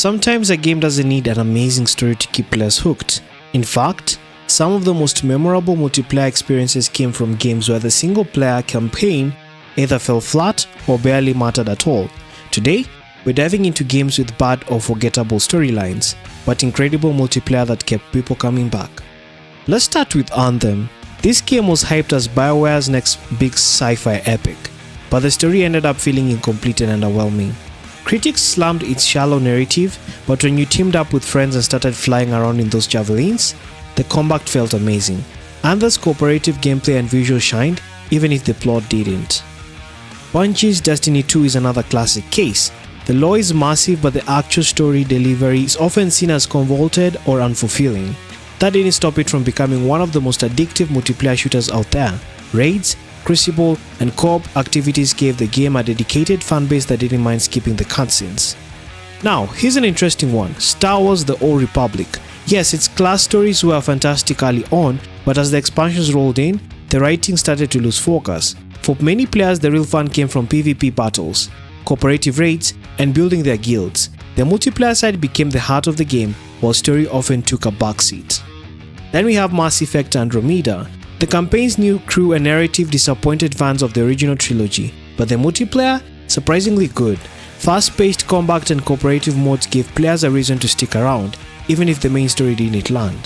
Sometimes a game doesn't need an amazing story to keep players hooked. In fact, some of the most memorable multiplayer experiences came from games where the single-player campaign either fell flat or barely mattered at all. Today, we're diving into games with bad or forgettable storylines, but incredible multiplayer that kept people coming back. Let's start with Anthem. This game was hyped as BioWare's next big sci-fi epic, but the story ended up feeling incomplete and underwhelming. Critics slammed its shallow narrative, but when you teamed up with friends and started flying around in those javelins, the combat felt amazing. Anthem's cooperative gameplay and visual shined, even if the plot didn't. Bungie's Destiny 2 is another classic case. The lore is massive, but the actual story delivery is often seen as convoluted or unfulfilling. That didn't stop it from becoming one of the most addictive multiplayer shooters out there. Raids, Crucible, and co-op activities gave the game a dedicated fanbase that didn't mind skipping the cutscenes. Now, here's an interesting one: Star Wars: The Old Republic. Yes, its class stories were fantastic early on, but as the expansions rolled in, the writing started to lose focus. For many players, the real fun came from PvP battles, cooperative raids, and building their guilds. The multiplayer side became the heart of the game, while story often took a backseat. Then we have Mass Effect Andromeda. The campaign's new crew and narrative disappointed fans of the original trilogy, but the multiplayer, surprisingly good. Fast-paced combat and cooperative modes gave players a reason to stick around, even if the main story didn't land.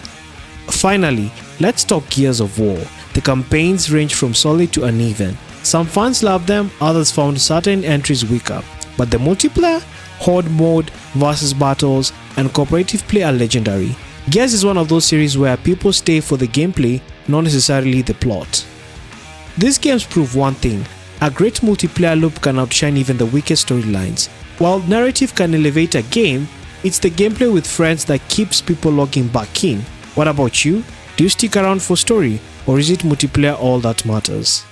Finally, let's talk Gears of War. The campaigns range from solid to uneven. Some fans loved them, others found certain entries weaker. But the multiplayer, horde mode, versus battles, and cooperative play are legendary. Gears is one of those series where people stay for the gameplay, not necessarily the plot. These games prove one thing: a great multiplayer loop can outshine even the weakest storylines. While narrative can elevate a game, it's the gameplay with friends that keeps people logging back in. What about you? Do you stick around for story, or is it multiplayer all that matters?